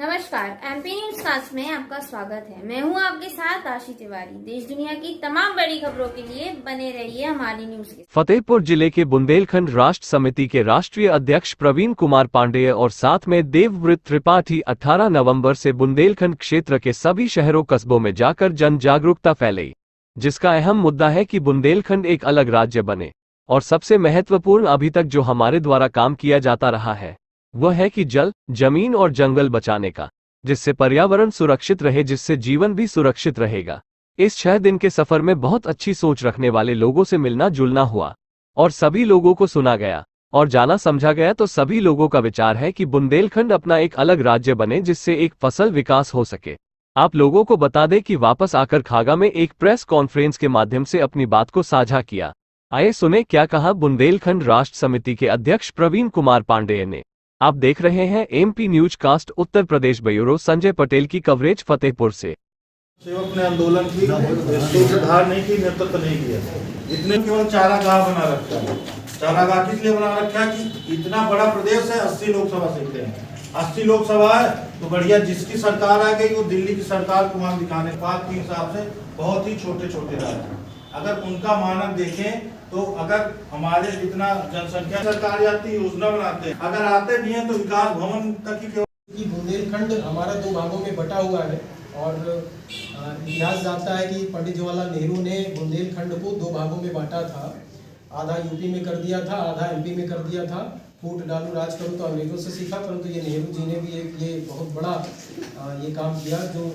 नमस्कार, MP news cast में आपका स्वागत है। मैं हूं आपके साथ आशी तिवारी। देश दुनिया की तमाम बड़ी खबरों के लिए बने रहिए हमारी न्यूज के। फतेहपुर जिले के बुंदेलखंड राष्ट्र समिति के राष्ट्रीय अध्यक्ष प्रवीण कुमार पांडेय और साथ में देवव्रत त्रिपाठी 18 नवंबर से बुंदेलखंड क्षेत्र के सभी शहरों कस्बों में जाकर जन जागरूकता फैलाई, जिसका अहम मुद्दा है कि बुंदेलखंड एक अलग राज्य बने। और सबसे महत्वपूर्ण अभी तक जो हमारे द्वारा काम किया जाता रहा है वह है कि जल, जमीन और जंगल बचाने का, जिससे पर्यावरण सुरक्षित रहे, जिससे जीवन भी सुरक्षित रहेगा। इस 6 दिन के सफर में बहुत अच्छी सोच रखने वाले लोगों से मिलना जुलना हुआ और सभी लोगों को सुना गया और जाना समझा गया। तो सभी लोगों का विचार है कि बुंदेलखंड अपना एक अलग राज्य बने, जिससे एक फसल विकास हो सके। आप लोगों को बता दें कि वापस आकर खागा में एक प्रेस कॉन्फ्रेंस के माध्यम से अपनी बात को साझा किया। आइए सुने क्या कहा बुंदेलखंड राष्ट्र समिति के अध्यक्ष प्रवीण कुमार पांडेय ने। आप देख रहे हैं MP news cast Uttar Pradesh bureau Sanjay Patel की कवरेज फतेहपुर से। सेवक ने आंदोलन की सुधार नहीं की, नेतृत्व नहीं किया। इतने केवल चारागाह बना रखा है। चारागाह किस लिए बना रखा है कि इतना बड़ा प्रदेश है, 80 लोकसभा सीटें हैं, 80 लोकसभा है तो बढ़िया जिसकी सरकार आ गई वो दिल्ली की सरकार को वहां दिखाने पाक के हिसाब से बहुत ही छोटे छोटे राज्य। अगर उनका मानक देखें तो अगर हमारे जितना जनसंख्या सरकार आती योजना बनाते हैं, अगर आते भी हैं तो विकास भवन तक ही। बुंदेलखंड हमारा 2 भागों में बटा हुआ है और इतिहास जानता है कि पंडित जवाहरलाल नेहरू ने बुंदेलखंड को 2 भागों में बांटा था। आधा यूपी में कर दिया था, आधा एमपी में कर दिया था। फूट डालू राज करूँ तो अंग्रेजों से सीखा, परंतु ये नेहरू जी ने भी ये बहुत बड़ा ये काम किया जो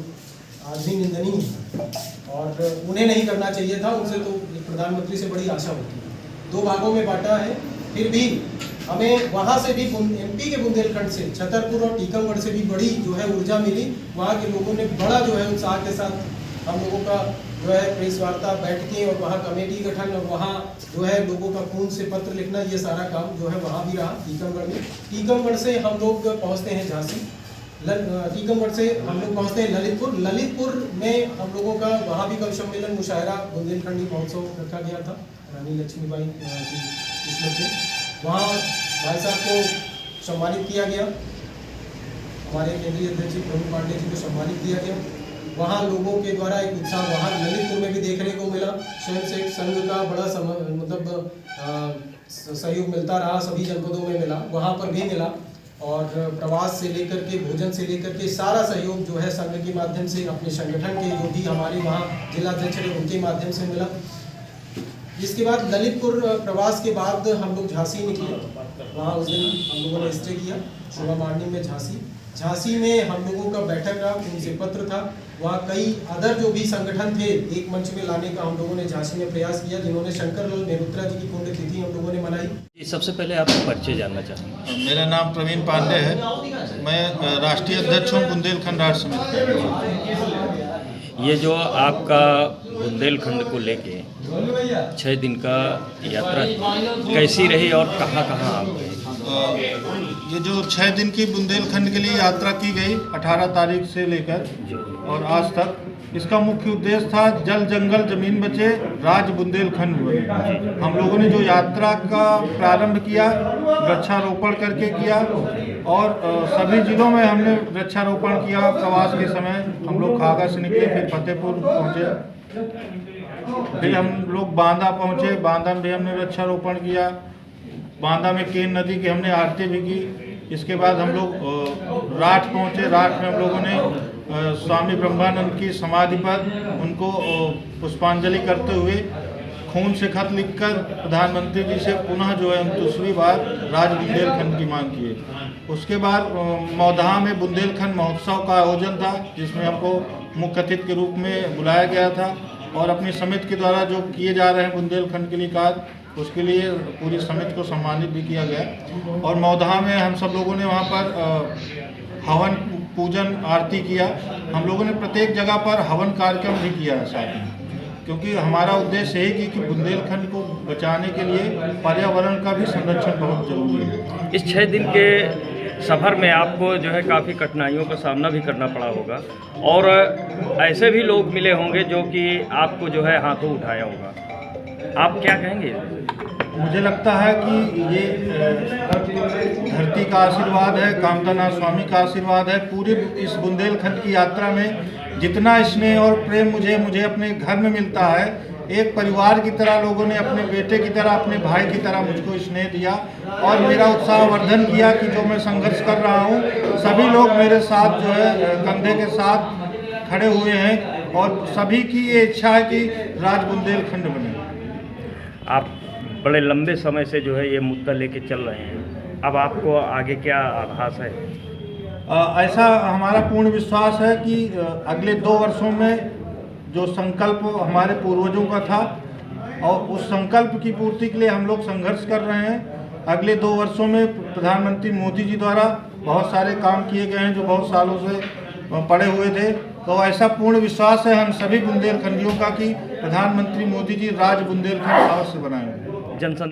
आज भी निंदनीय है और उन्हें नहीं करना चाहिए था। उनसे तो प्रधानमंत्री से बड़ी आशा होती है। 2 भागों में बांटा है, फिर भी हमें वहाँ से भी एमपी के बुंदेलखंड से छतरपुर और टीकमगढ़ से भी बड़ी जो है ऊर्जा मिली। वहाँ के लोगों ने बड़ा जो है उत्साह के साथ हम लोगों का जो है प्रेस वार्ता बैठकें और वहाँ कमेटी गठन और वहाँ जो है लोगों का खून से पत्र लिखना, ये सारा काम जो है वहाँ भी रहा टीकमगढ़ में। टीकमगढ़ से हम लोग पहुँचते हैं झांसी, टीकमगढ़ से हम लोग पहुँचते हैं ललितपुर। ललितपुर में हम लोगों का वहाँ भी कवि सम्मेलन मुशायरा बुंदेलखंडी महोत्सव रखा गया था रानी लक्ष्मीबाई की किस्मत में। वहाँ भाई साहब को सम्मानित किया गया, हमारे केंद्रीय अध्यक्ष प्रवीण पांडेय जी को सम्मानित किया गया। वहाँ लोगों के द्वारा एक उत्साह वहाँ ललितपुर में भी देखने को मिला। स्वयं सेवक संघ का बड़ा मतलब सहयोग मिलता रहा, सभी जनपदों में मिला, वहाँ पर भी मिला। और प्रवास से लेकर के भोजन से लेकर के सारा सहयोग जो है संघ के माध्यम से, अपने संगठन के जो भी हमारे वहाँ जिला अध्यक्ष है उनके माध्यम से मिला। जिसके बाद ललितपुर प्रवास के बाद हम लोग झांसी निकले। वहाँ उस दिन हम लोगों ने स्टे किया सुबह मॉर्निंग में झांसी में हम लोगों का बैठक रहा, उनसे पत्र था। वहाँ कई अदर जो भी संगठन थे एक मंच में लाने का हम लोगों ने झांसी में प्रयास किया, जिन्होंने शंकरलाल मेहरोत्रा जी की पुण्यतिथि हम लोगों ने मनाई। सबसे पहले आपका परिचय जानना चाहूँगा। मेरा नाम प्रवीण पांडेय है, मैं राष्ट्रीय अध्यक्ष हूँ बुंदेलखंड राष्ट्र समिति। ये जो आपका बुंदेलखंड को लेके 6 दिन का यात्रा कैसी रही और कहाँ कहाँ आप गए? ये जो 6 दिन की बुंदेलखंड के लिए यात्रा की गई 18 तारीख से लेकर और आज तक, इसका मुख्य उद्देश्य था जल जंगल जमीन बचे, राज बुंदेलखंड हुए। हम लोगों ने जो यात्रा का प्रारंभ किया वृक्षारोपण करके किया और सभी जिलों में हमने वृक्षारोपण किया। प्रवास के समय हम लोग खागा से निकले, फिर फतेहपुर पहुँचे, फिर हम लोग बांदा पहुँचे। बांदा में भी हमने वृक्षारोपण किया। बांदा में केन नदी की हमने आरती भी की। इसके बाद हम लोग राठ पहुँचे। राठ में हम लोगों ने स्वामी ब्रह्मानंद की समाधि पर उनको पुष्पांजलि करते हुए खून से खत लिखकर प्रधानमंत्री जी से पुनः जो है 29वीं बार राज बुंदेलखंड की मांग की है। उसके बाद मौदहा में बुंदेलखंड महोत्सव का आयोजन था, जिसमें हमको मुख्य अतिथि के रूप में बुलाया गया था और अपनी समिति के द्वारा जो किए जा रहे हैं बुंदेलखंड के लिए कार्य, उसके लिए पूरी समिति को सम्मानित भी किया गया। और मौदहा में हम सब लोगों ने वहाँ पर हवन पूजन आरती किया। हम लोगों ने प्रत्येक जगह पर हवन कार्यक्रम भी किया है साथ में, क्योंकि हमारा उद्देश्य यही कि बुंदेलखंड को बचाने के लिए पर्यावरण का भी संरक्षण बहुत जरूरी है। इस 6 दिन के सफ़र में आपको जो है काफ़ी कठिनाइयों का सामना भी करना पड़ा होगा और ऐसे भी लोग मिले होंगे जो कि आपको जो है हाथों उठाया होगा। आप क्या कहेंगे? मुझे लगता है कि ये धरती का आशीर्वाद है, कामधना स्वामी का आशीर्वाद है। पूरे इस बुंदेलखंड की यात्रा में जितना स्नेह और प्रेम मुझे अपने घर में मिलता है, एक परिवार की तरह लोगों ने अपने बेटे की तरह, अपने भाई की तरह मुझको स्नेह दिया और मेरा उत्साहवर्धन किया कि जो मैं संघर्ष कर रहा हूँ, सभी लोग मेरे साथ जो है कंधे के साथ खड़े हुए हैं और सभी की ये इच्छा है कि राज बुंदेलखंड बने। आप बड़े लंबे समय से जो है ये मुद्दा लेके चल रहे हैं, अब आपको आगे क्या आभास है? ऐसा हमारा पूर्ण विश्वास है कि अगले 2 वर्षों में जो संकल्प हमारे पूर्वजों का था और उस संकल्प की पूर्ति के लिए हम लोग संघर्ष कर रहे हैं। अगले 2 वर्षों में प्रधानमंत्री मोदी जी द्वारा बहुत सारे काम किए गए हैं जो बहुत सालों से पड़े हुए थे। तो ऐसा पूर्ण विश्वास है हम सभी बुंदेलखंडियों का कि प्रधानमंत्री मोदी जी राज बुंदेलखंड अवश्य बनाएंगे। जनसंख्या